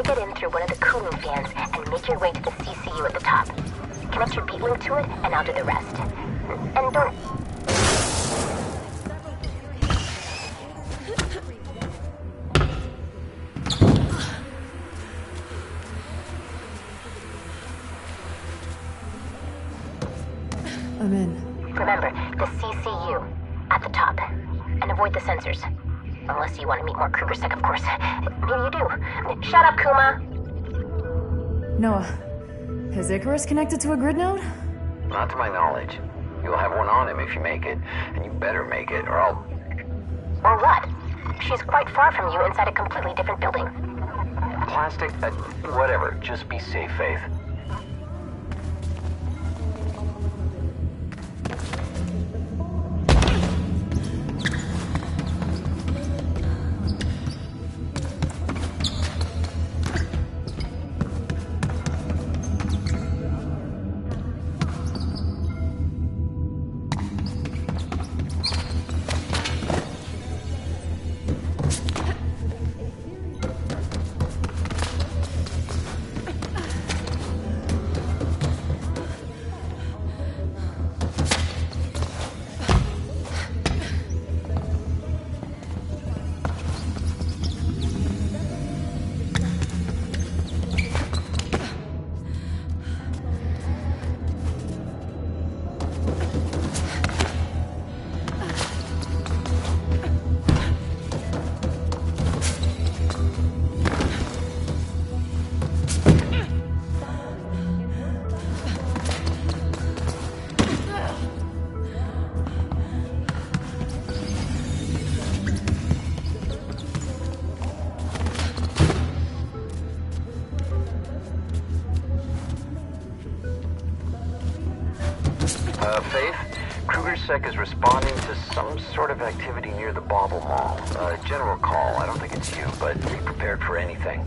gotta get in through one of the cooling fans and make your way to the CCU at the top. Connect your beat link to it, and I'll do the rest. And don't... I'm in. Remember, the CCU. At the top. And avoid the sensors. Unless you want to meet more KrugerSec, of course. Maybe you do. Shut up, Kuma! Noah, is Icarus connected to a grid node? Not to my knowledge. You'll have one on him if you make it. And you better make it, or I'll... Or what? She's quite far from you inside a completely different building. Plastic? Whatever. Just be safe, Faith. Faith, KrugerSec is responding to some sort of activity near the Bauble Mall. General call. I don't think it's you, but be prepared for anything.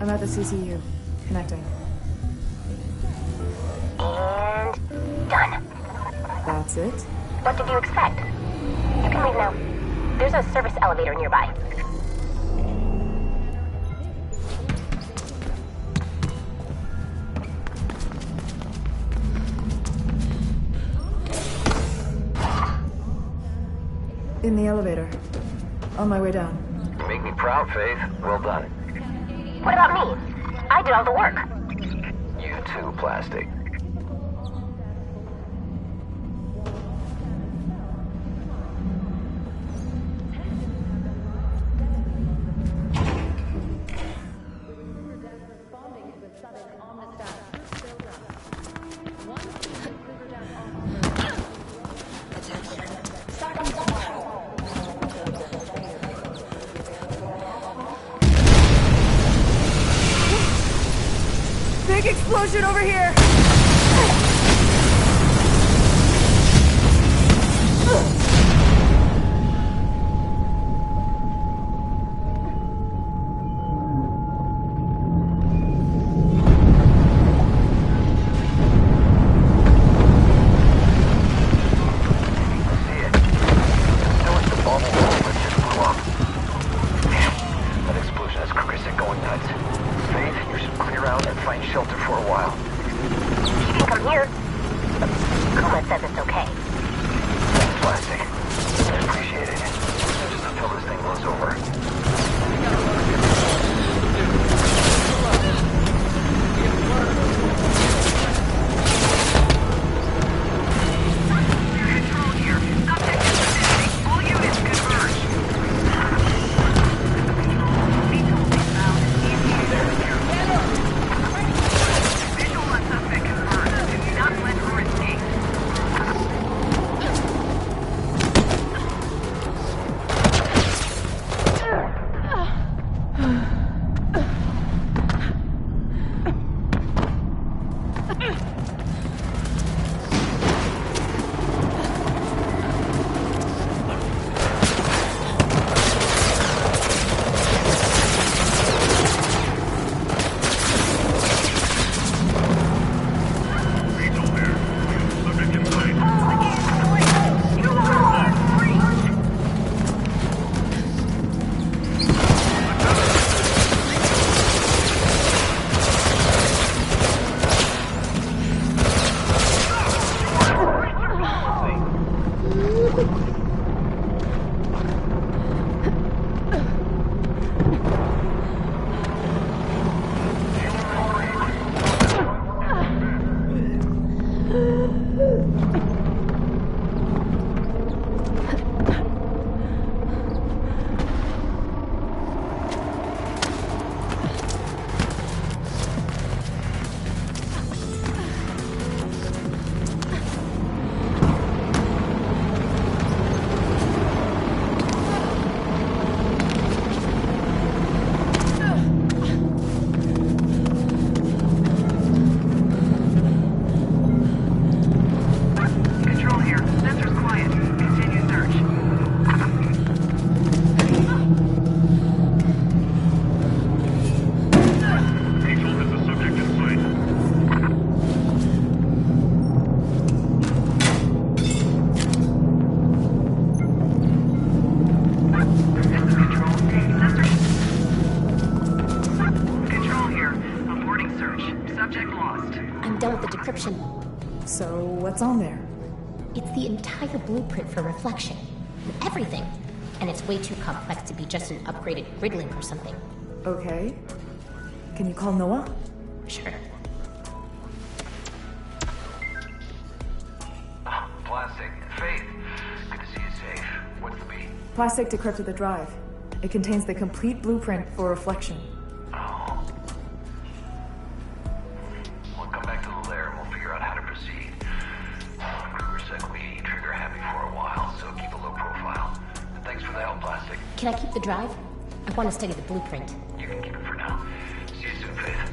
I'm at the CCU. Connecting. And... done. That's it? What did you expect? You can leave now. There's a service elevator nearby. In the elevator. On my way down. You make me proud, Faith. Well done. What about me? I did all the work. You too, Plastic. Big explosion over here! You can come here. Kuma says it's okay. Thanks, Plastic. I appreciate it. Just until this thing blows over. Control here. Subject is visiting. All units converge. Visual inbound. Visual on suspect confirmed. Do not let her escape. So, what's on there? It's the entire blueprint for reflection. Everything. And it's way too complex to be just an upgraded grid link or something. Okay. Can you call Noah? Sure. Plastic. Faith. Good to see you safe. What's the beat? Plastic decrypted the drive. It contains the complete blueprint for reflection. Oh. We'll come back to the lair and we'll figure out how to proceed. Kruger said we trigger happy for a while, so keep a low profile. And thanks for the help, Plastic. Can I keep the drive? I want to study the blueprint. You can keep it for now. See you soon, Faith.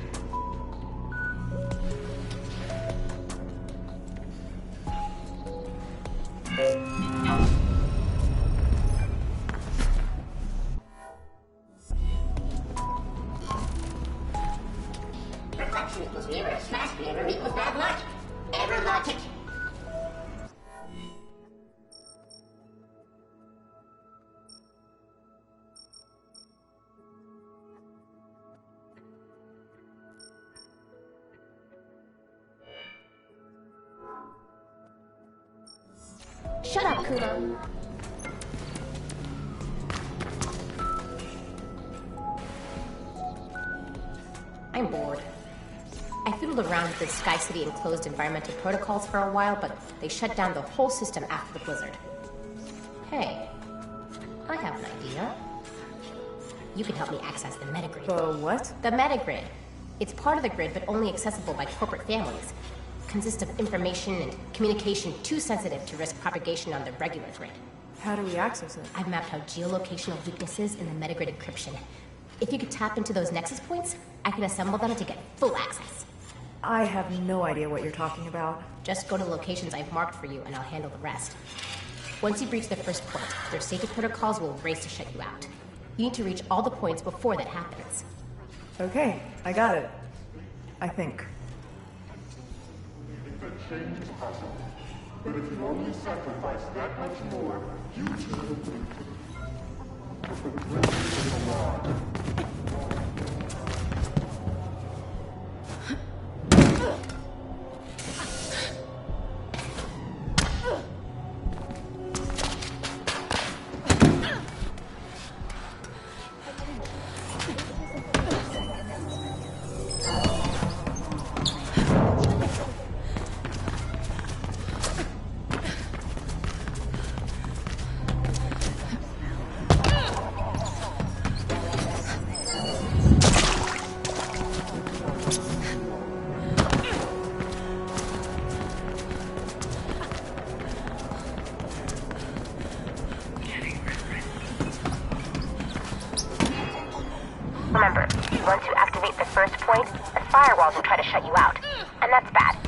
Reflection equals mirror slash mirror equals bad logic. Error logic. Shut up, Kuma. I'm bored. I fiddled around with the Sky City enclosed environmental protocols for a while, but they shut down the whole system after the blizzard. Hey, I have an idea. You can help me access the metagrid. The what? The metagrid. It's part of the grid, but only accessible by corporate families. Consists of information and communication too sensitive to risk propagation on the regular grid. How do we access it? I've mapped out geolocational weaknesses in the metagrid encryption. If you could tap into those nexus points, I can assemble them to get full access. I have no idea what you're talking about. Just go to the locations I've marked for you and I'll handle the rest. Once you breach the first point, their safety protocols will race to shut you out. You need to reach all the points before that happens. Okay, I got it. I think. Change is possible. But if you only sacrifice that much more, you too. The great is the law. firewalls will try to shut you out. And that's bad.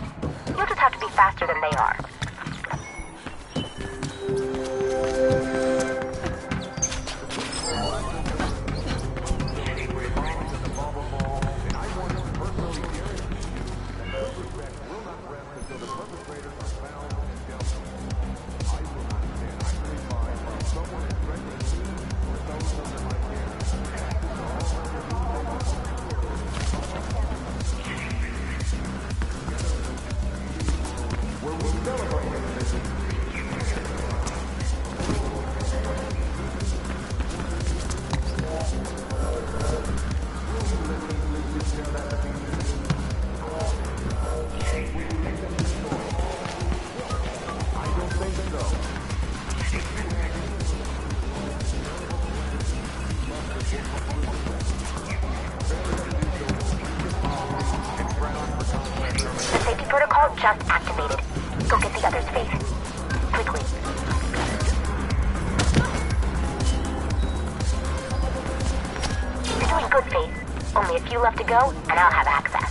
You'll just have to be faster than they are. Protocol just activated. Go get the others, Faith. Quickly. You're doing good, Faith. Only a few left to go, and I'll have access.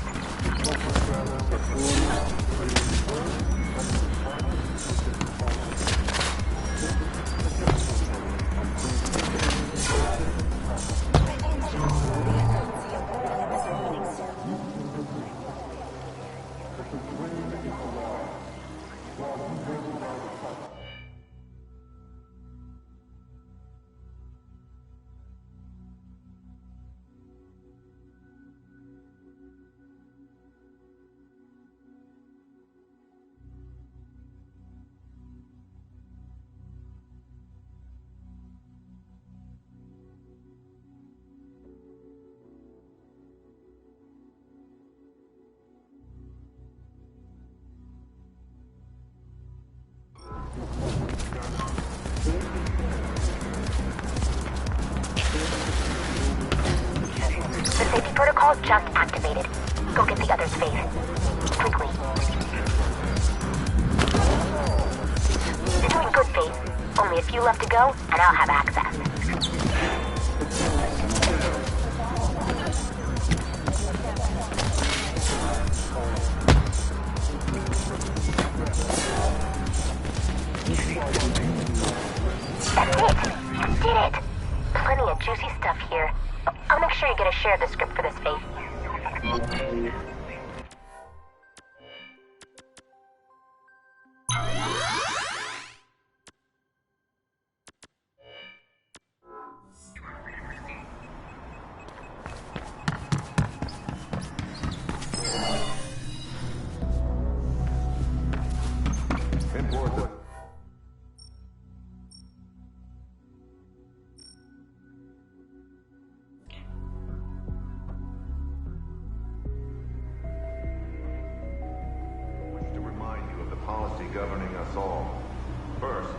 Protocol just activated. Go get the others, Faith. Quickly. You're doing good, Faith. Only a few left to go, and I'll have access. That's it! You did it! Plenty of juicy stuff here. I'll make sure you get a share of the script for this, Faith. Governing us all. First,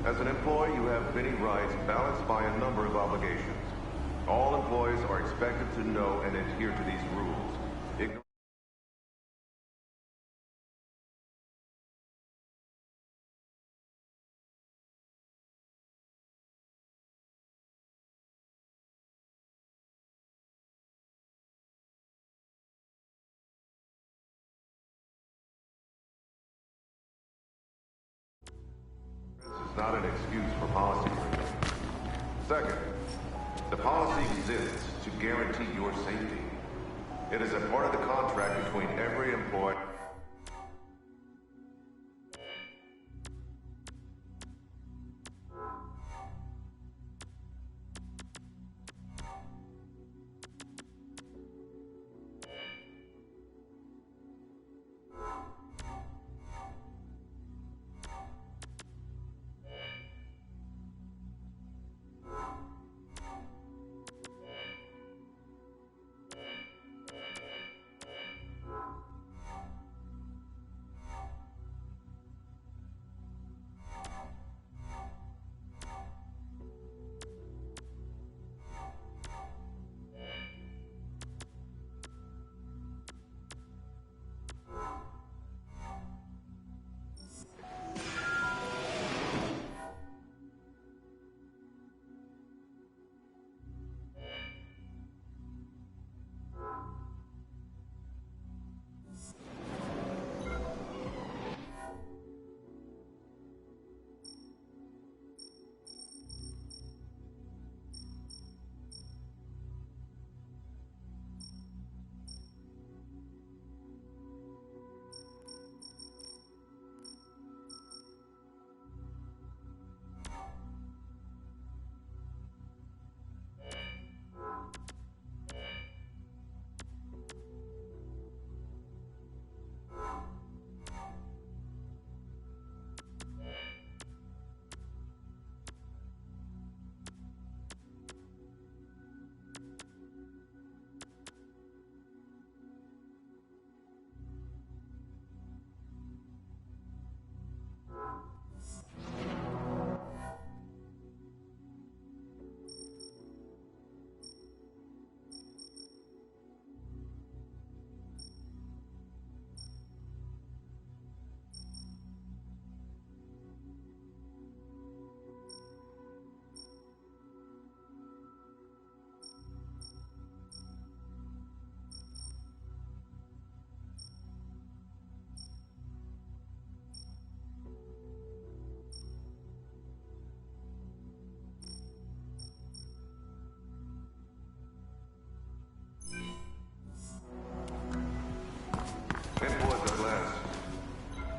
as an employee, you have many rights balanced by a number of obligations. All employees are expected to know and adhere to these rules. This is not an excuse for policy breaking. Second, the policy exists to guarantee your safety. It is a part of the contract between every employee.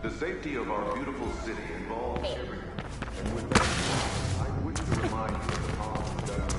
The safety of our beautiful city involves everything. And with that, I wish to remind you of the policy that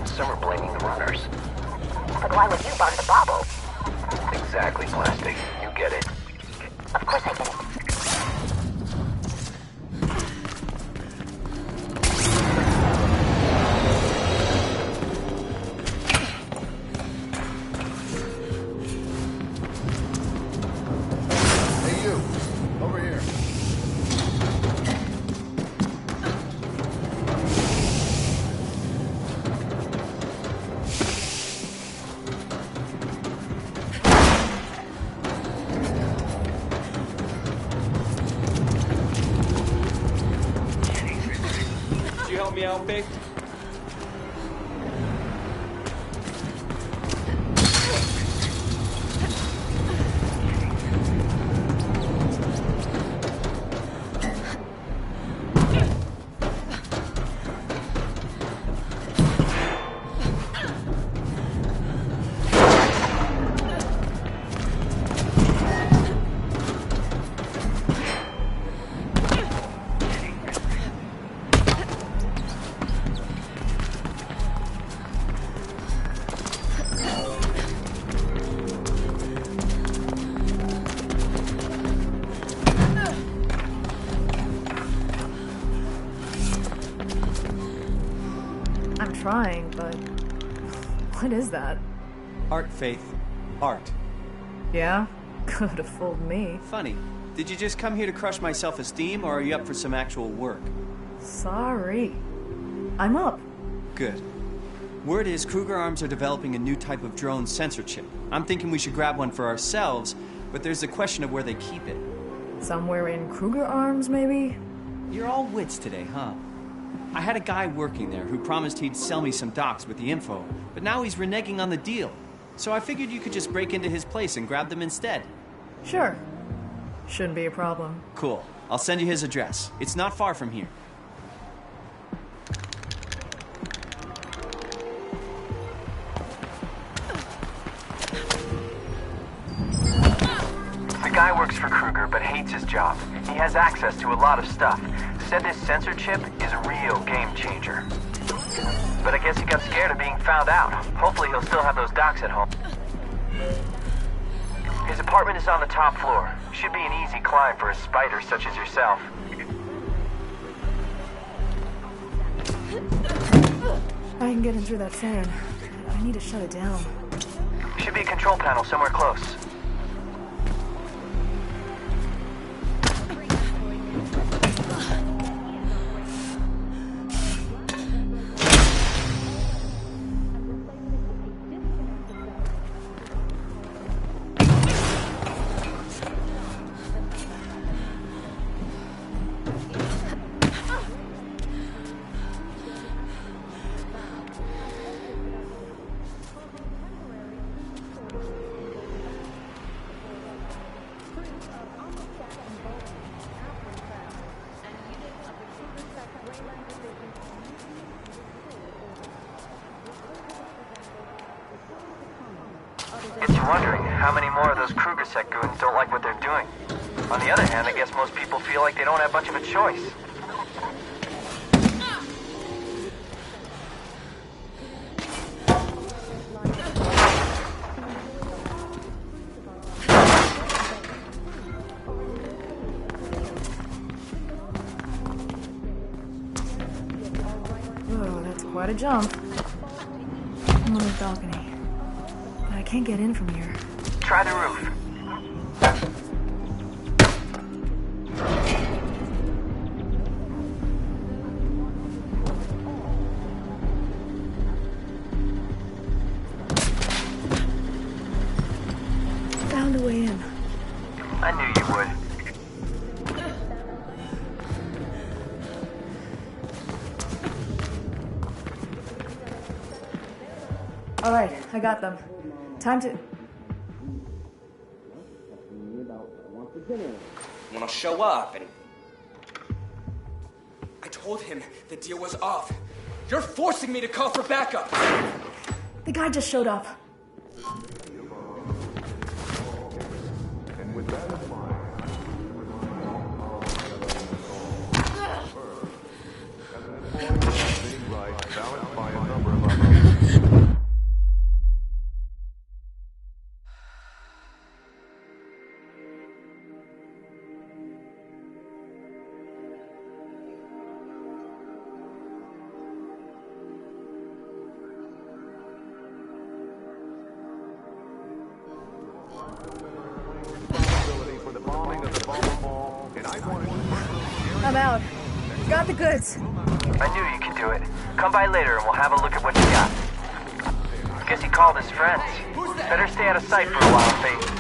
some are blaming the runners. But why would you bug the bauble? Exactly, Plastic. You get it. Of course I get it. Hey you, over here. Help me out, Big? I'm trying, but... what is that? Art, Faith. Art. Yeah? Could have fooled me. Funny. Did you just come here to crush my self-esteem, or are you up for some actual work? Sorry. I'm up. Good. Word is Kruger Arms are developing a new type of drone sensor chip. I'm thinking we should grab one for ourselves, but there's the question of where they keep it. Somewhere in Kruger Arms, maybe? You're all wits today, huh? I had a guy working there who promised he'd sell me some docs with the info, but now he's reneging on the deal. So I figured you could just break into his place and grab them instead. Sure. Shouldn't be a problem. Cool. I'll send you his address. It's not far from here. The guy works for Kruger, but hates his job. He has access to a lot of stuff. Said this sensor chip is a real game changer. But I guess he got scared of being found out. Hopefully he'll still have those docs at home. His apartment is on the top floor. Should be an easy climb for a spider such as yourself. can get in through that fan. I need to shut it down. Should be a control panel somewhere close. Gets you wondering how many more of those Kruger sect goons don't like what they're doing. On the other hand, I guess most people feel like they don't have much of a choice. Whoa, that's quite a jump. I'm on the balcony. But I can't get in from here. Try the roof. Found a way in. I knew you would. All right, I got them. Time to... Want to show up and... I told him the deal was off. You're forcing me to call for backup. The guy just showed up. And with that in mind, city rights balanced by a number of other. For the bombing of the bomb mall, and I wanted to I'm out. Got the goods. I knew you could do it. Come by later and we'll have a look at what you got. Guess he called his friends. Better stay out of sight for a while, Faith.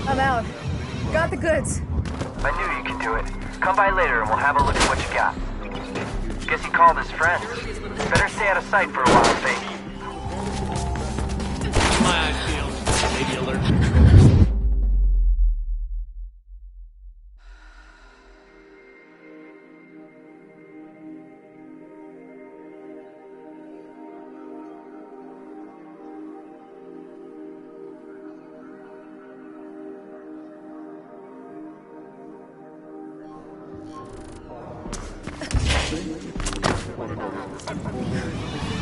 I'm out. Got the goods. I knew you could do it. Come by later and we'll have a look at what you got. Guess he called his friends. Better stay out of sight for a while, Faith. My field. Maybe alert.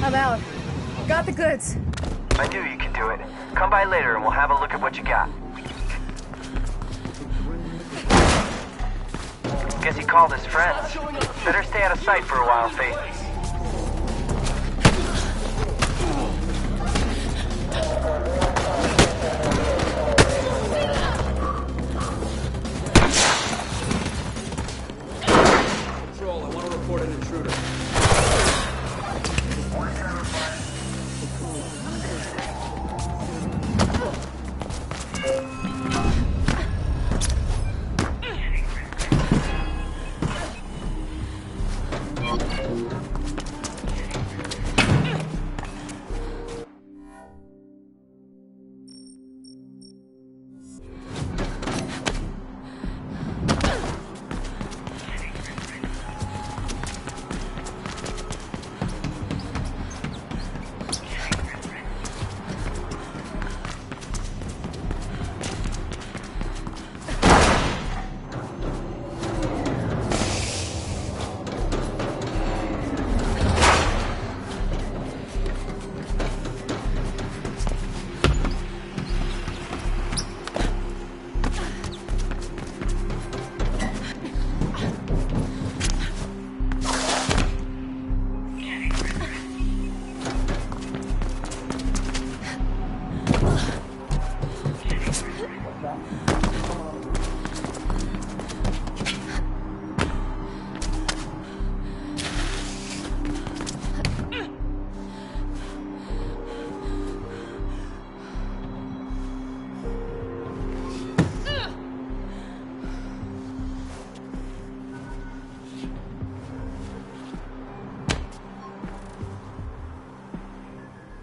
I'm out. Got the goods. I knew you could do it. Come by later and we'll have a look at what you got. Guess he called his friends. Better stay out of sight for a while, Faith. Control, I want to report an intruder.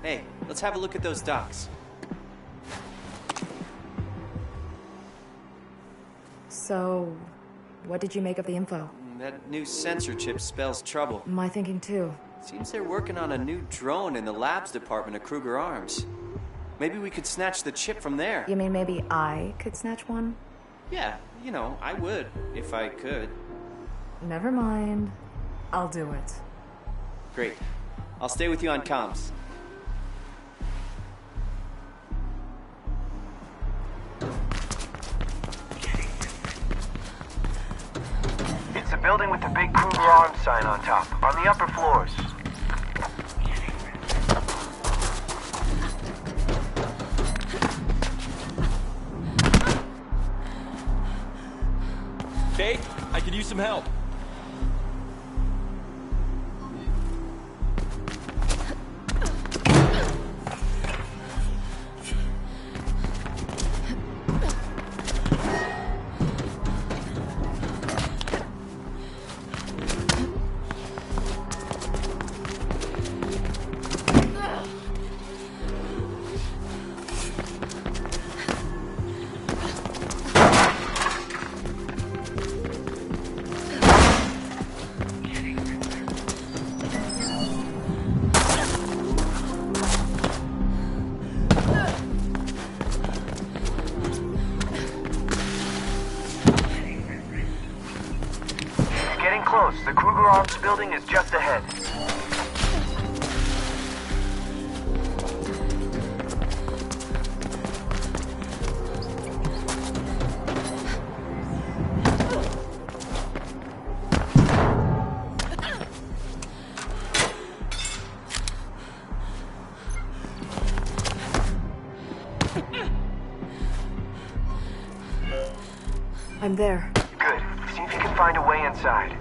Hey, let's have a look at those docks. So, what did you make of the info? That new sensor chip spells trouble. My thinking too. Seems they're working on a new drone in the labs department of Kruger Arms. Maybe we could snatch the chip from there. You mean maybe I could snatch one? Yeah, you know, I would, if I could. Never mind. I'll do it. Great. I'll stay with you on comms. It's the building with the big Kruger Arms sign on top, on the upper floors. Kate, I could use some help. Close. The Kruger Arms building is just ahead. I'm there. Good. See if you can find a way inside.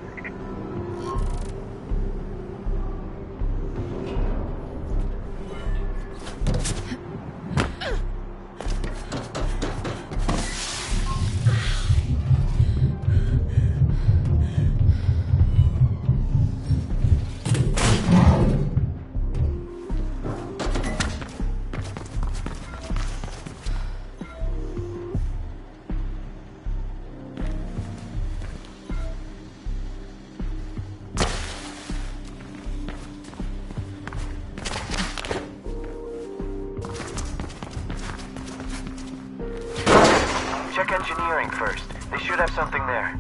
Check engineering first. They should have something there.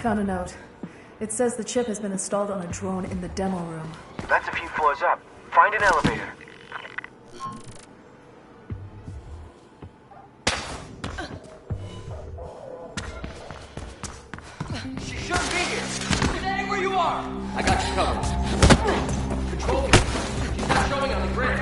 Found a note. It says the chip has been installed on a drone in the demo room. That's a few floors up. Find an elevator. She shouldn't be here. Stay where you are. I got you covered. Control me. She's not showing on the grid.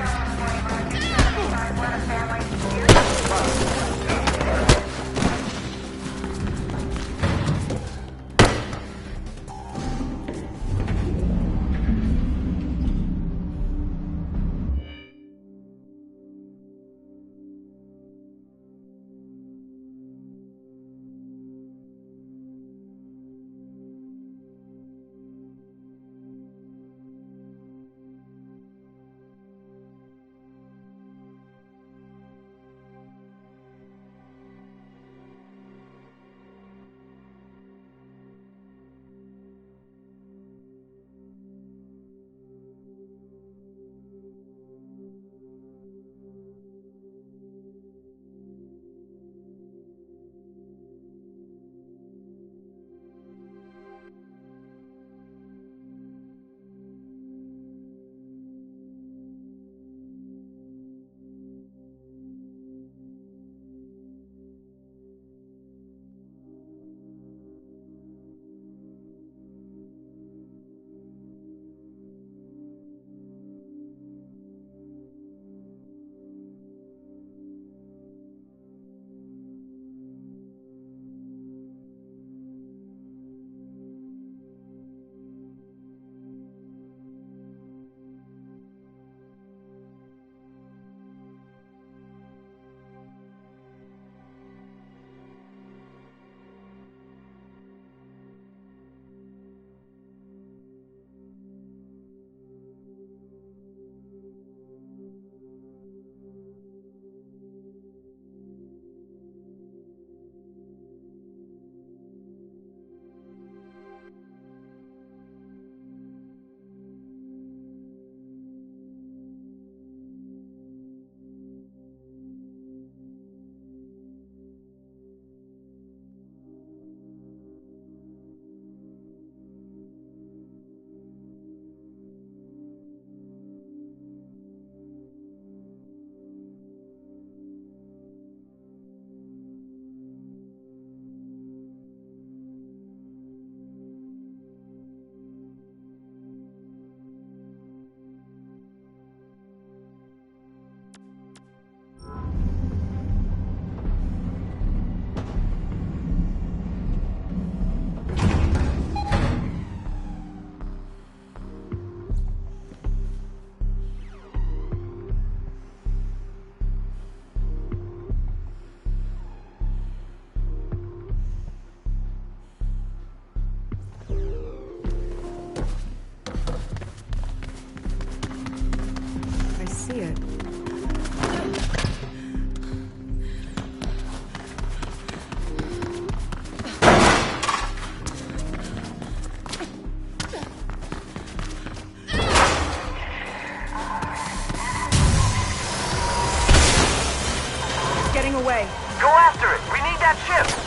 Go after it! We need that ship!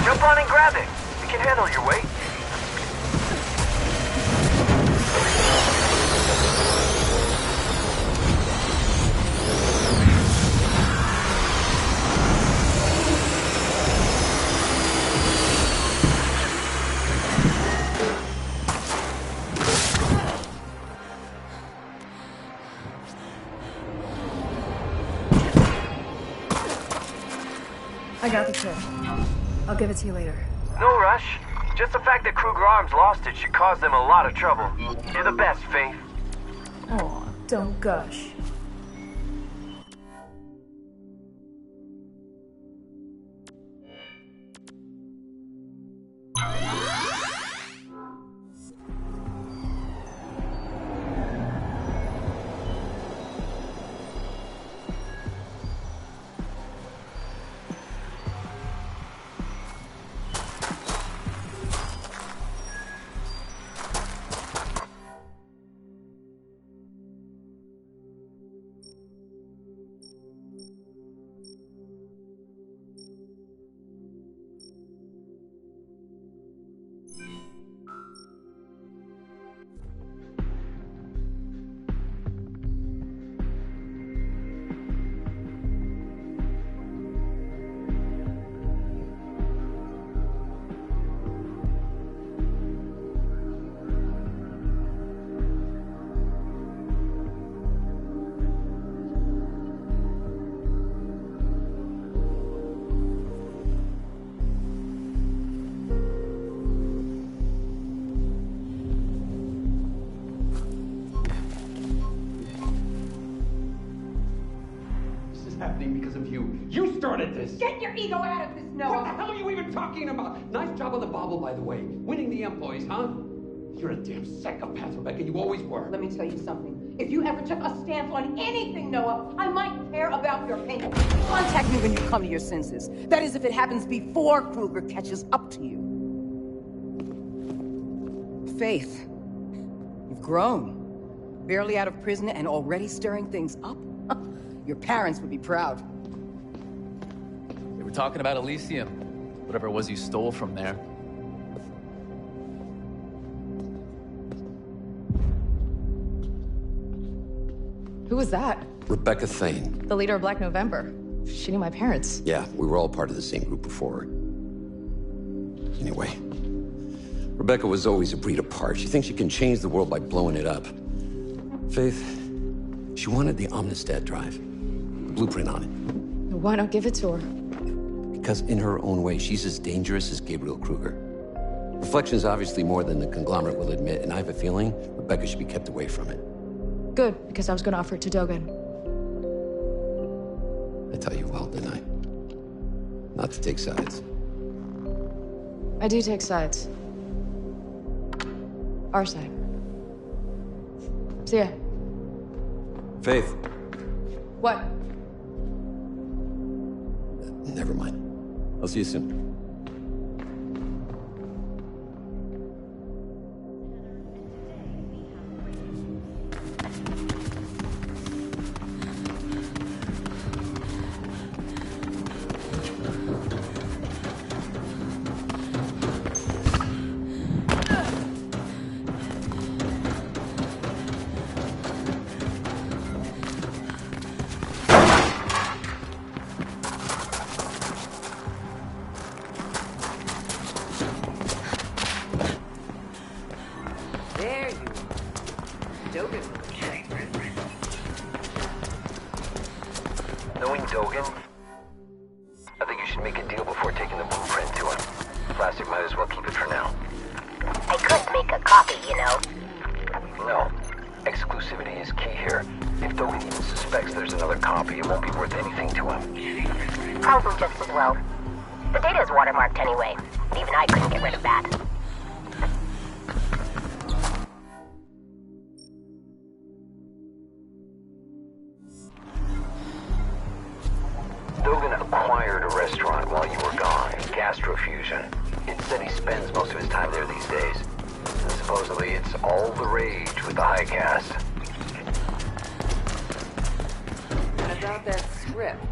Jump on and grab it. You can handle your weight. I got the chip. I'll give it to you later. No rush. Just the fact that Kruger Arms lost it should cause them a lot of trouble. You're the best, Faith. Aw, don't gush. Happening because of you. You started this! Get your ego out of this, Noah! What the hell are you even talking about? Nice job on the bobble, by the way. Winning the employees, huh? You're a damn psychopath, Rebecca. You always were. Let me tell you something. If you ever took a stance on anything, Noah, I might care about your opinion. Contact me when you come to your senses. That is, if it happens before Kruger catches up to you. Faith, you've grown. Barely out of prison and already stirring things up. Your parents would be proud. They were talking about Elysium. Whatever it was you stole from there. Who was that? Rebecca Thane. The leader of Black November. She knew my parents. Yeah, we were all part of the same group before. Anyway, Rebecca was always a breed apart. She thinks she can change the world by blowing it up. Faith, she wanted the Omnistat drive. Blueprint on it. Why not give it to her? Because in her own way, she's as dangerous as Gabriel Kruger. Reflection's obviously more than the conglomerate will admit, and I have a feeling Rebecca should be kept away from it. Good, because I was going to offer it to Dogan. I tell you well, didn't I? Not to take sides. I do take sides. Our side. See ya. Faith. What? Never mind. I'll see you soon. Knowing Dogan, I think you should make a deal before taking the blueprint to him. Plastic might as well keep it for now. I could make a copy, you know. No. Exclusivity is key here. If Dogan even suspects there's another copy, it won't be worth anything to him. Probably just as well. The data is watermarked anyway. Even I couldn't get rid of that. Dogan acquired a restaurant while you were gone, Gastrofusion. It said he spends most of his time there these days. And supposedly it's all the rage with the high caste. And about that script.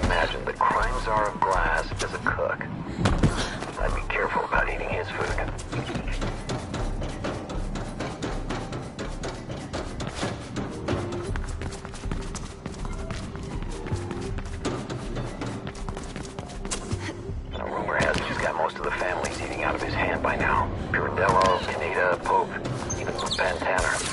Imagine the crime czar of glass as a cook. I'd be careful about eating his food. Rumor has it he's got most of the families eating out of his hand by now. Pirandello, Caneda, Pope, even Pantana.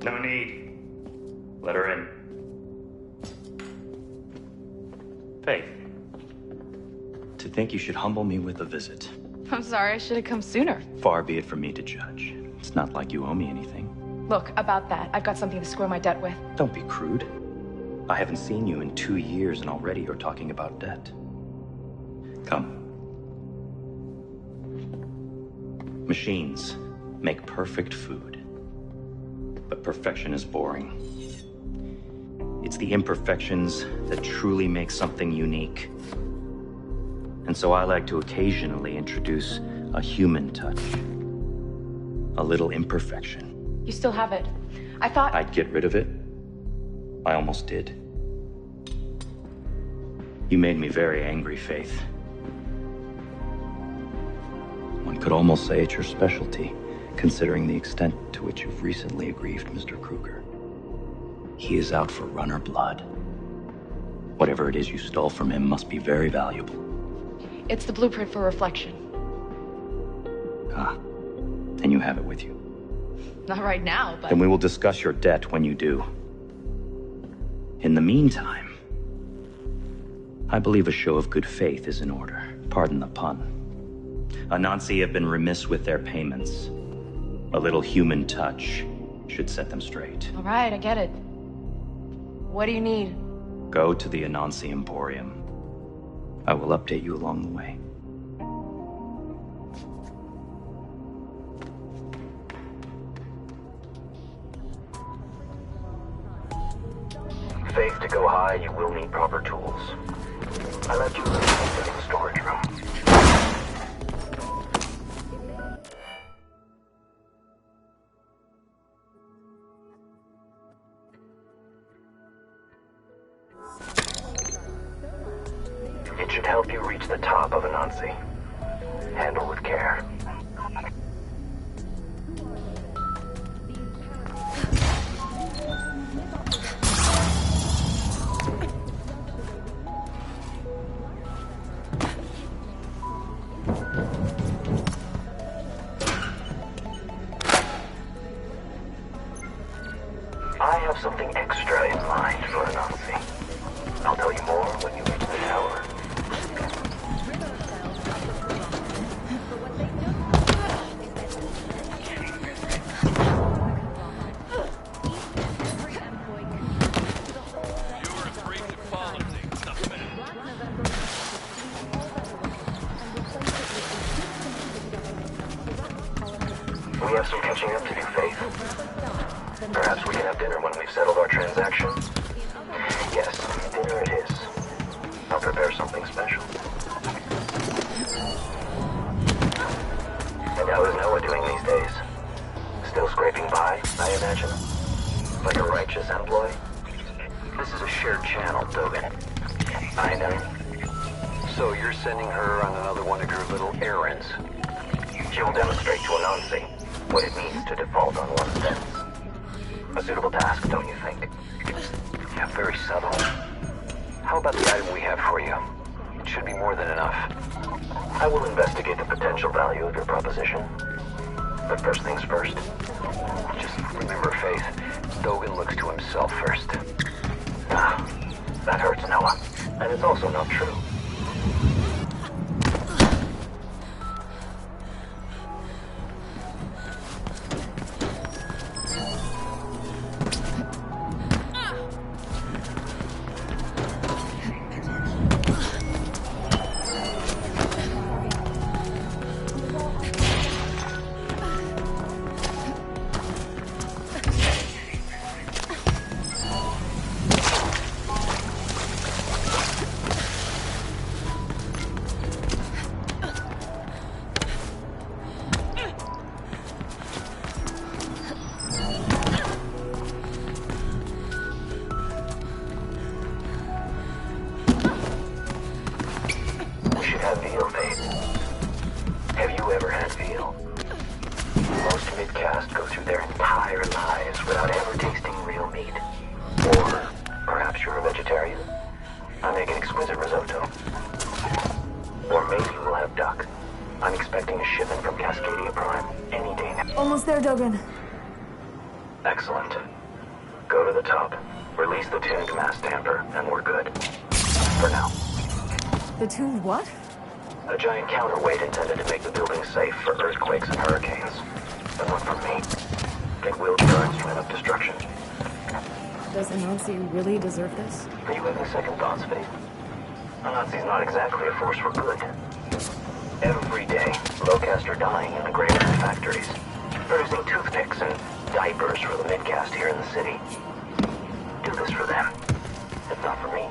No need. Let her in. Faith. To think you should humble me with a visit. I'm sorry, I should have come sooner. Far be it from me to judge. It's not like you owe me anything. Look, about that, I've got something to square my debt with. Don't be crude. I haven't seen you in 2 years and already you're talking about debt. Come. Machines make perfect food. But perfection is boring. It's the imperfections that truly make something unique. And so I like to occasionally introduce A human touch. A little imperfection. You still have it. I thought... I'd get rid of it. I almost did. You made me very angry, Faith. One could almost say it's your specialty, considering the extent to which you've recently aggrieved Mr. Kruger. He is out for runner blood. Whatever it is you stole from him must be very valuable. It's the blueprint for reflection. Ah, and you have it with you. Not right now, but... Then we will discuss your debt when you do. In the meantime, I believe a show of good faith is in order. Pardon the pun. Anansi have been remiss with their payments. A little human touch should set them straight. All right, I get it. What do you need? Go to the Anansi Emporium. I will update you along the way. Faith, to go high, you will need proper tools. I left you in the storage room. It should help you reach the top of Anansi. Handle with care. I have something extra in mind for Anansi. I'll tell you more when you reach the tower. We have some catching up to do, Faith. Perhaps we can have dinner when we've settled our transaction. Yes, dinner it is. I'll prepare something special. And how is Noah doing these days? Still scraping by, I imagine? Like a righteous employee? This is a shared channel, Dogan. I know. So you're sending her on another one of your little errands. She'll demonstrate to Anansi what it means to default on one's debts. A suitable task, don't you think? Yeah, very subtle. How about the item we have for you? It should be more than enough. I will investigate the potential value of your proposition. But first things first. Just remember, Faith, Dogan looks to himself first. Ah, that hurts Noah. And it's also not true. Almost there, Dogan. Excellent. Go to the top. Release the tuned mass tamper, and we're good. For now. The tuned what? A giant counterweight intended to make the building safe for earthquakes and hurricanes. But not from me. It will be our instrument of destruction. Does Anansi really deserve this? Are you having second thoughts, Faith? Anansi's not exactly a force for good. Every day, low-caste are dying in the graveyard factories, producing toothpicks and diapers for the mid-caste here in the city. Do this for them, if not for me.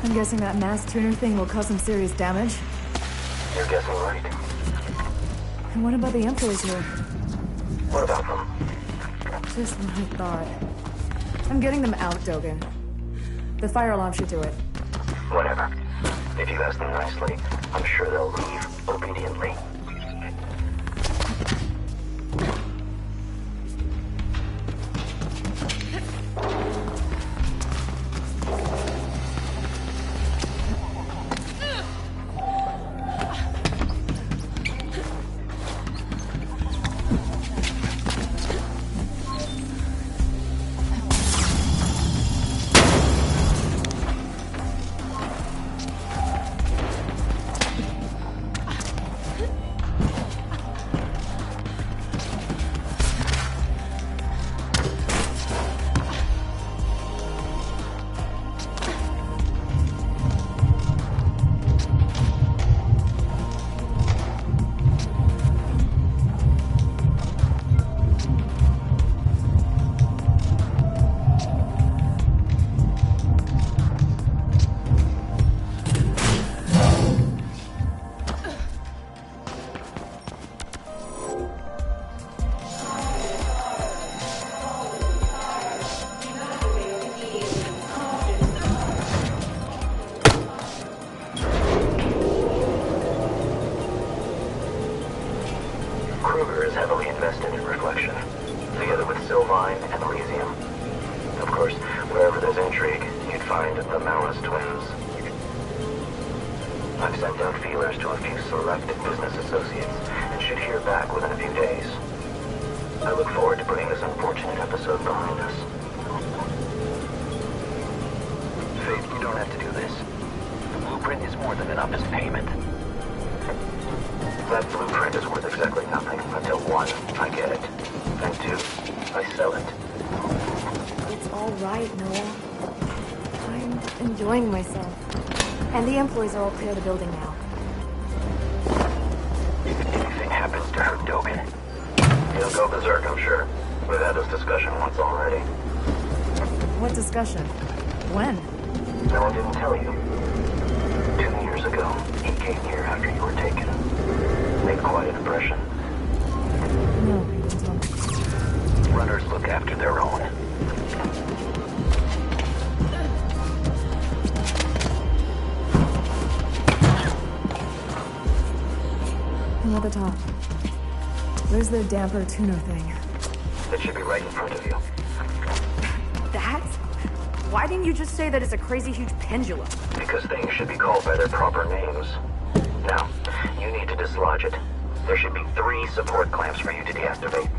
I'm guessing that mass tuner thing will cause some serious damage. You're guessing right. And what about the employees here? What about them? Just what I thought. I'm getting them out, Dogen. The fire alarm should do it. Whatever. If you ask them nicely, I'm sure they'll leave obediently. That blueprint is worth exactly nothing until one, I get it, and two, I sell it. It's all right, Noah. I'm enjoying myself. And the employees are all clear the building now. If anything happens to her, Dogen, he'll go berserk, I'm sure. We've had this discussion once already. What discussion? When? No one didn't tell you. 2 years ago, he came here after you were taken. Made quite an impression. No, he didn't tell me. Runners look after their own. I'm at the top. Where's the damper tuner thing? It should be right in front of you. That? Why didn't you just say that it's a crazy huge pendulum? Because things should be called by their proper names. Now, you need to dislodge it. There should be 3 support clamps for you to deactivate.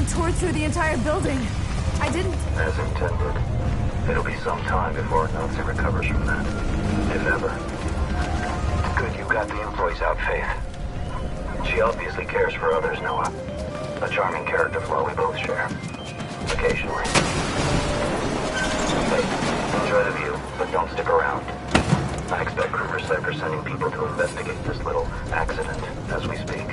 and tore through the entire building. I didn't... As intended. It'll be some time before Nazi recovers from that. If ever. Good you got the employees out, Faith. She obviously cares for others, Noah. A charming character flaw we both share. Occasionally. Hey, enjoy the view, but don't stick around. I expect Kruger said they're sending people to investigate this little accident as we speak.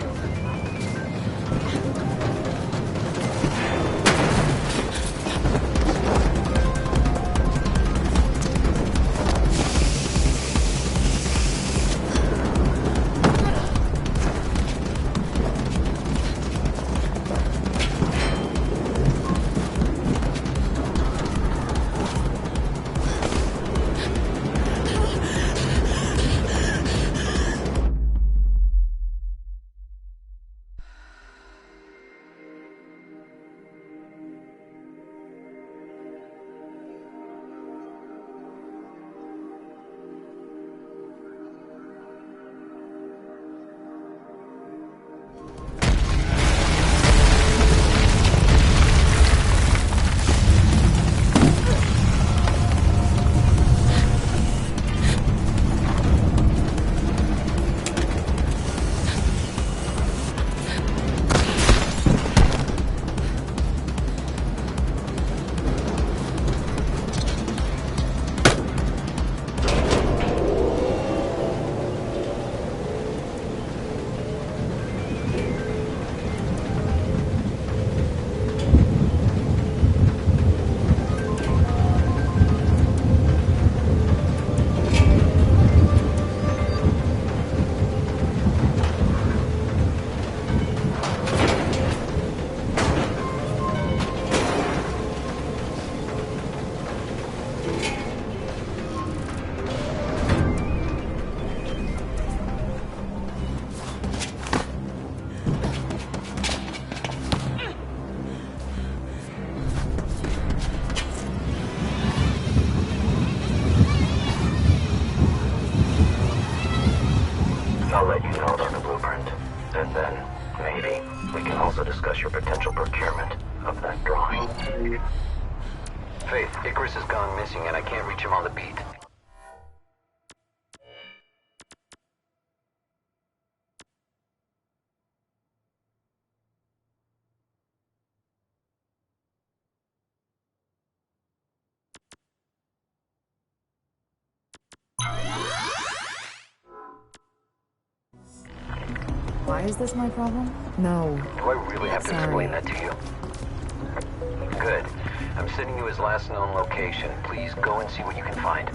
I'll let you know about the blueprint. And then, maybe, we can also discuss your potential procurement of that drawing. Faith, Icarus has gone missing and I can't reach him on the beat. Why is this my problem? No. Do I really have to explain that to you? Good. I'm sending you his last known location. Please go and see what you can find.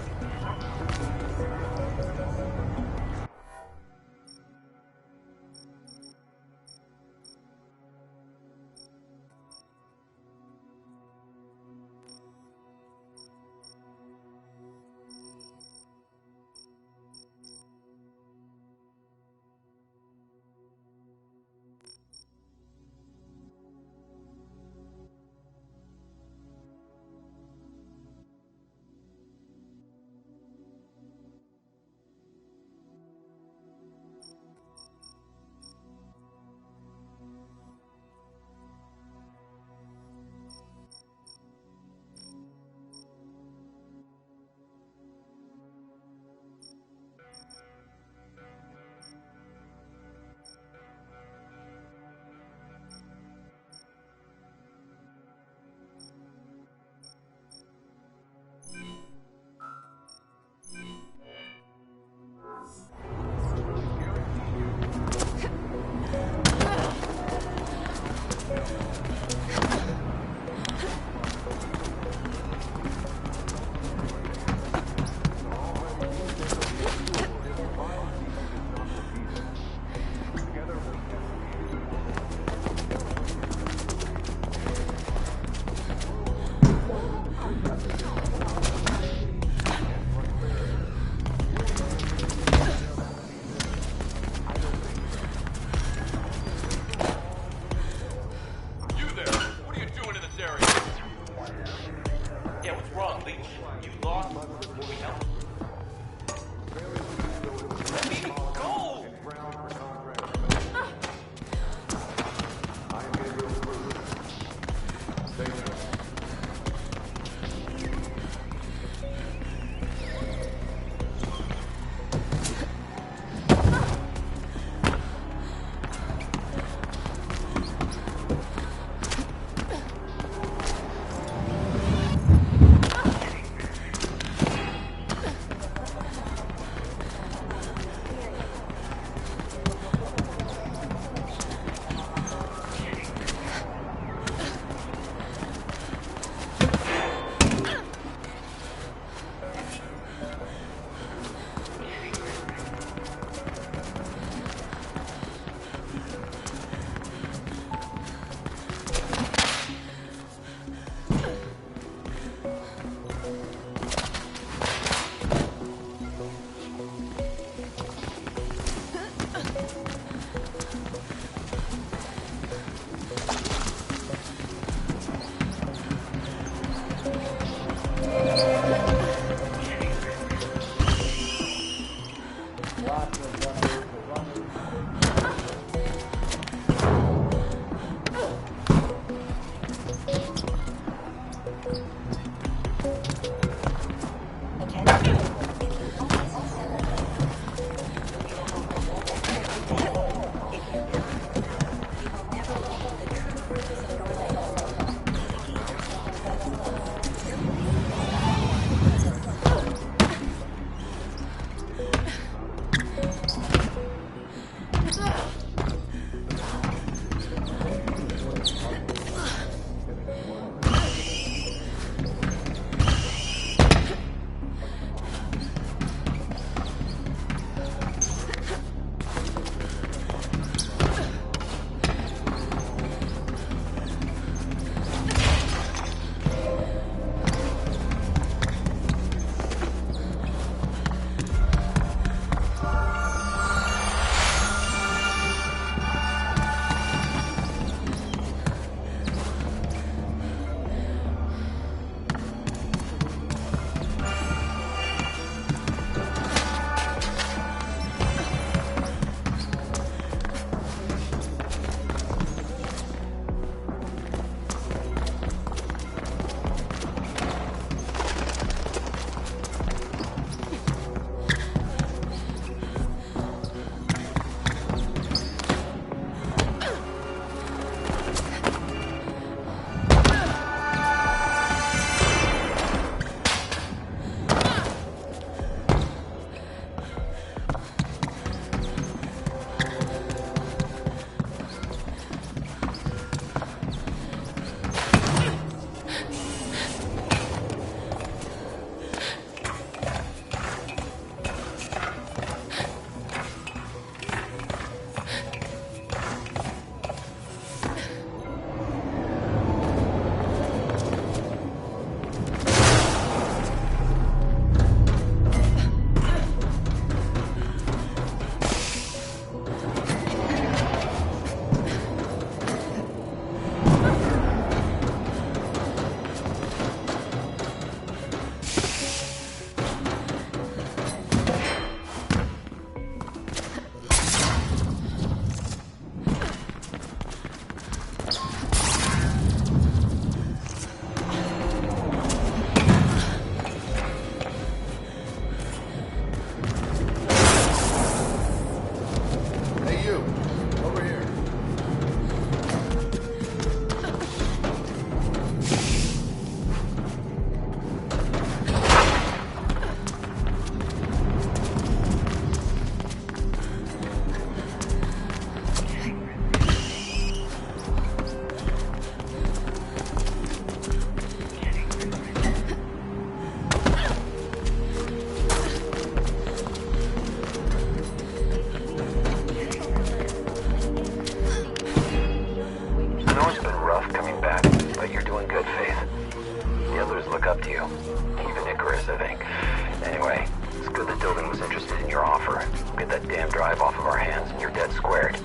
Even Icarus, I think. Anyway, it's good that Dulding was interested in your offer. Get that damn drive off of our hands and you're dead squared.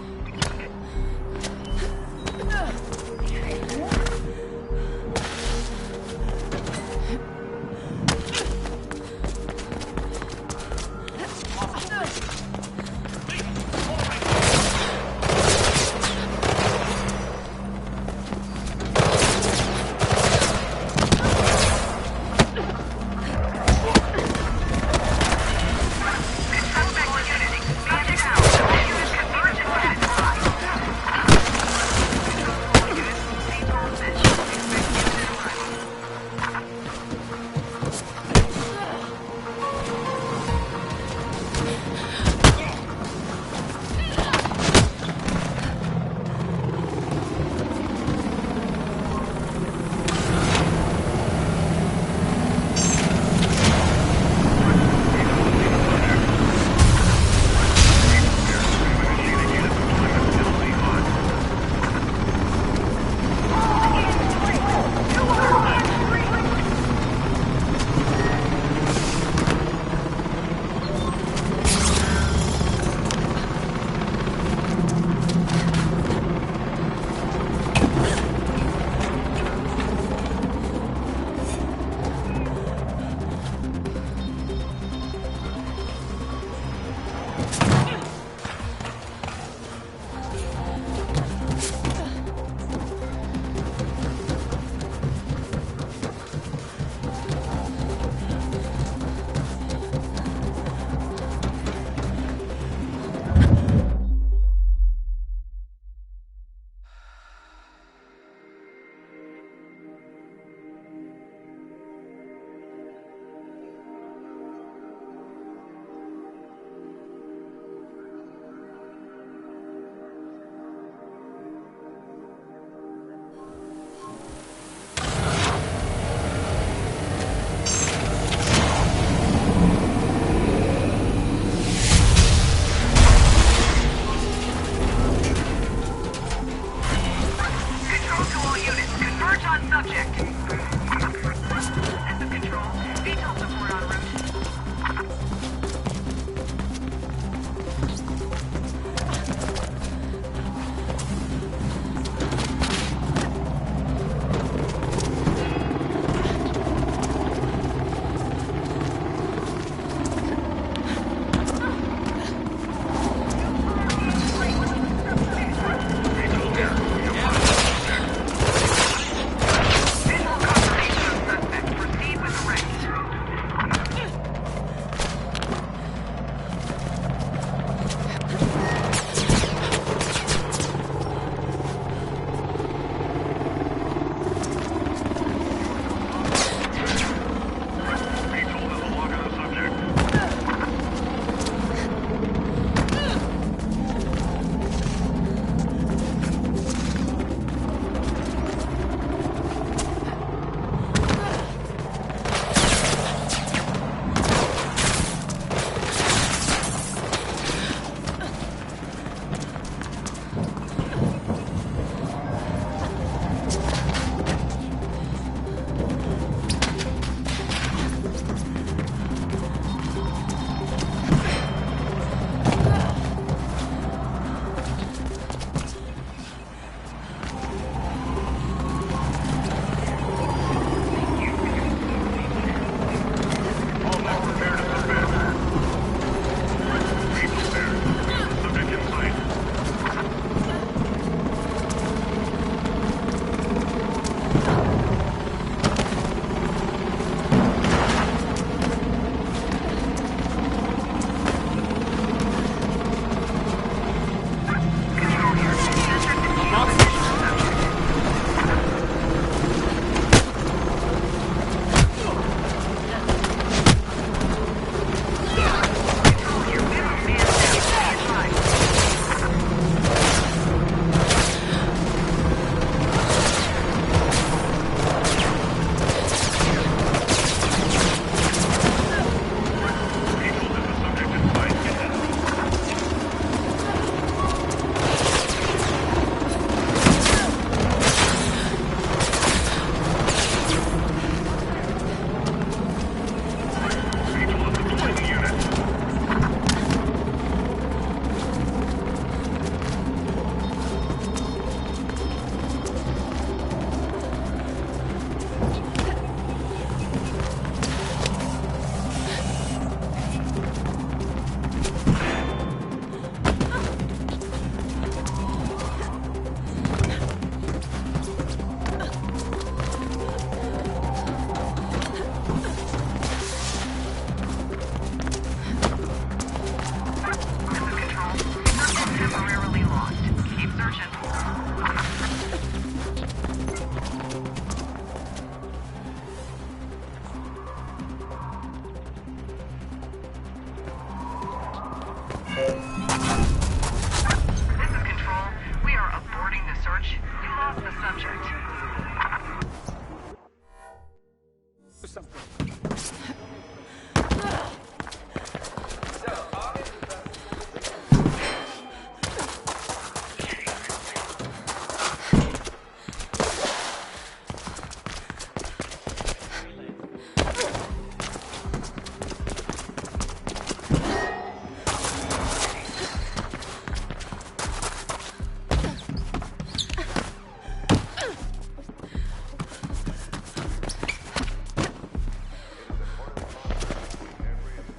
something.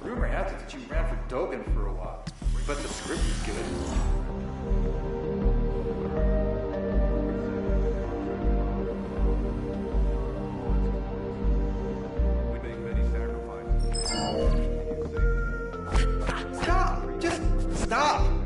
Rumor has it that you ran for Dogan for a while, but the script is good. Stop! Just stop!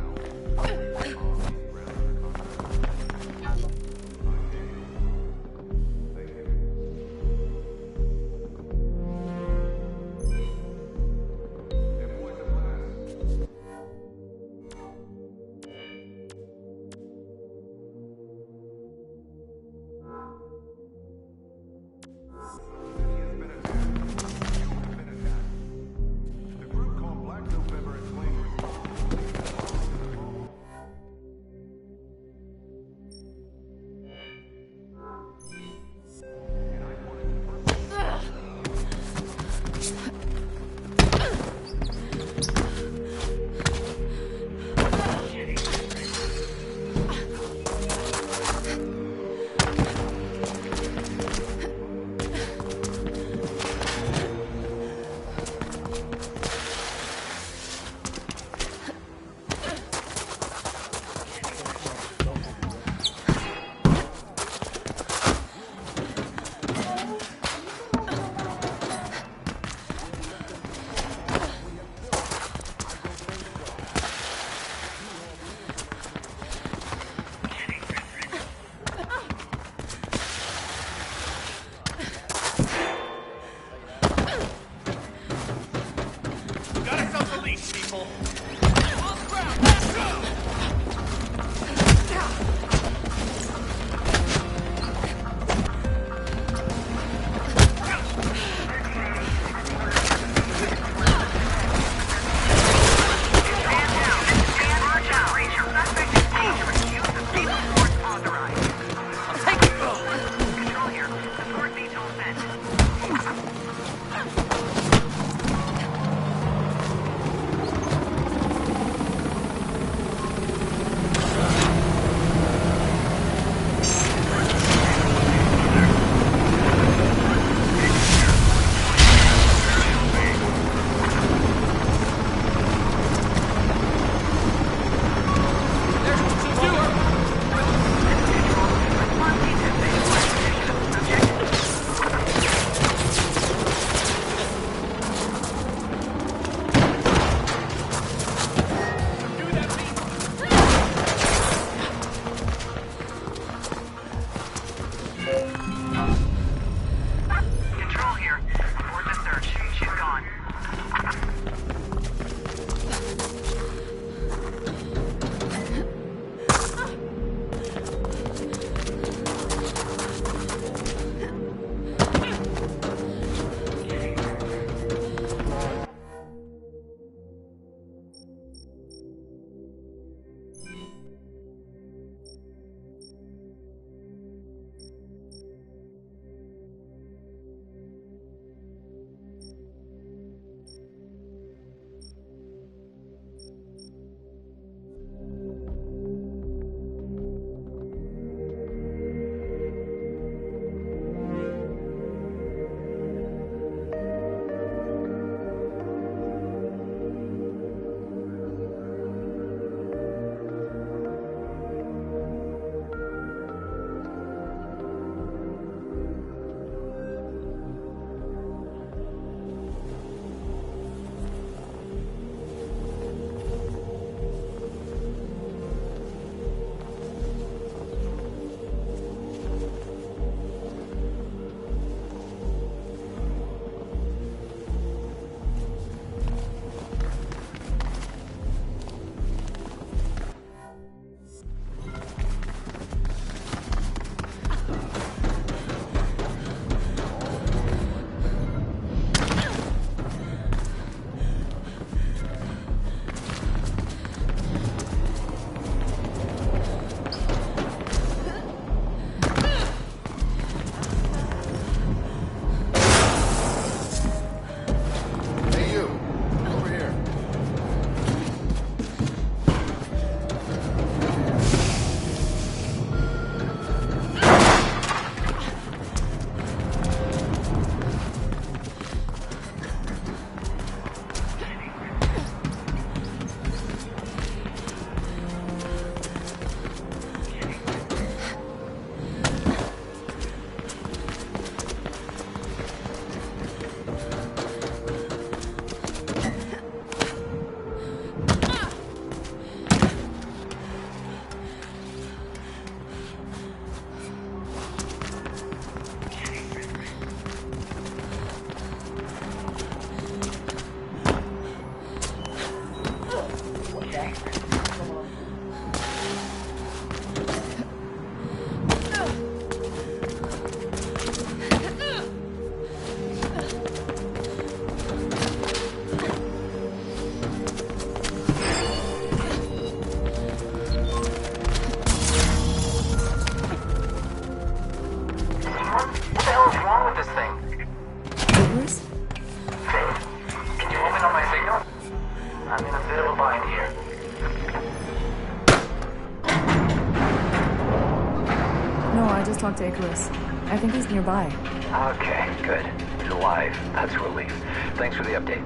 to Icarus. I think he's nearby. Okay, good. He's alive. That's a relief. Thanks for the update.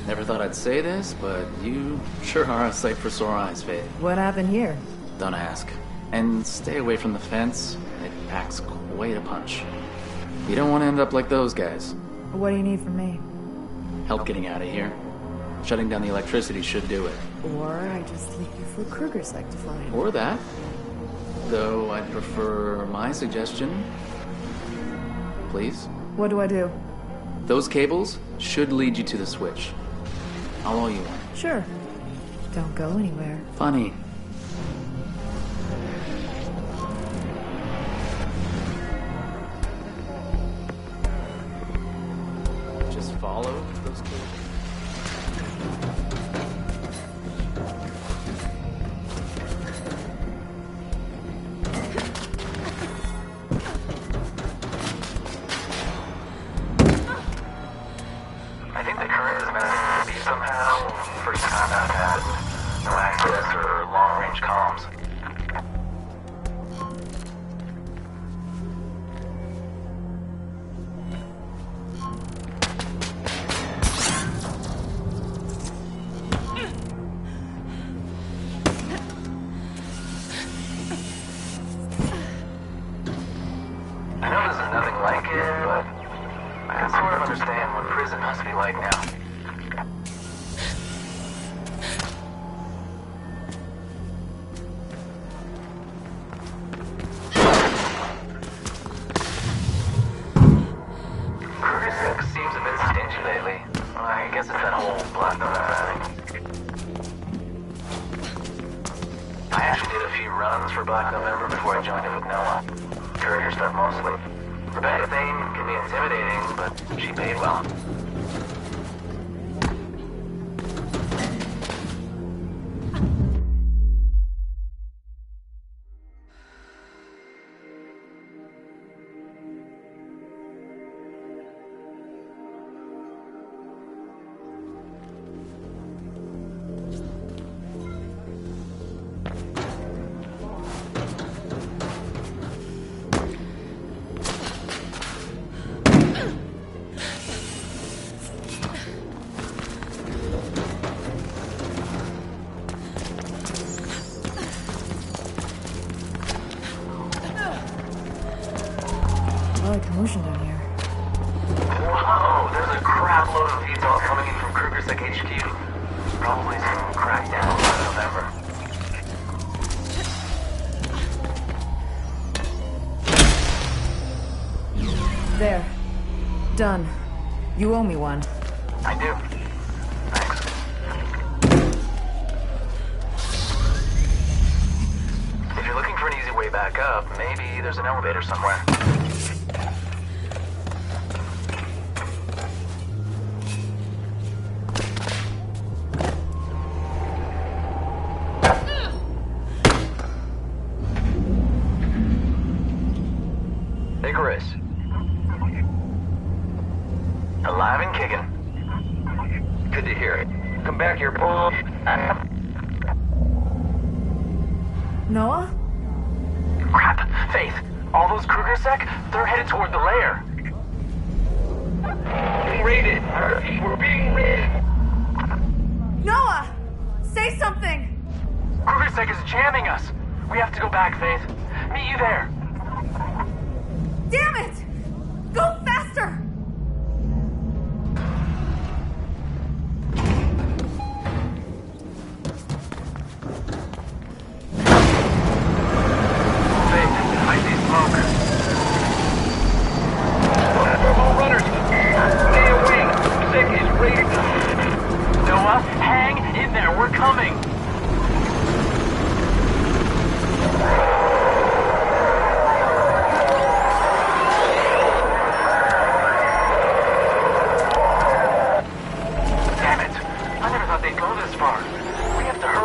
Never thought I'd say this, but you sure are a sight for sore eyes, Faith. What happened here? Don't ask. And stay away from the fence. It packs quite a punch. You don't want to end up like those guys. What do you need from me? Help getting out of here. Shutting down the electricity should do it. Or I just leave you for Kruger's to find. Or that. Though I'd prefer my suggestion. Please? What do I do? Those cables should lead you to the switch. I'll owe you one. Sure. Don't go anywhere. Funny. Just follow those cables. I think the current is messing with me somehow. First time I've had no access or long-range comms. I know this is nothing like it, but I can sort of understand what prison must be like now. Kruger seems a bit stingy lately. I guess it's that whole Black November thing. I actually did a few runs for Black November before I joined it with Noah. Courier stuff mostly. Rebecca Thane can be intimidating, but she paid well. Commotion down here. Whoa, there's a crap load of VTOL coming in from Kruger's HQ. Probably some crackdown by November. There. Done. You owe me one. I do. Thanks. If you're looking for an easy way back up, maybe there's an elevator somewhere. Icarus. Alive and kicking. Good to hear it. Come back here, Paul. Noah? Crap. Faith. All those Kruger sec, they're headed toward the lair. Being raided. We're being raided. Noah! Say something! Kruger sec is jamming us. We have to go back, Faith. Meet you there. Damn it! Go faster! Faith, I see smoke. We're all runners. Stay away. Sick is raiding. go this far. We have to hurry.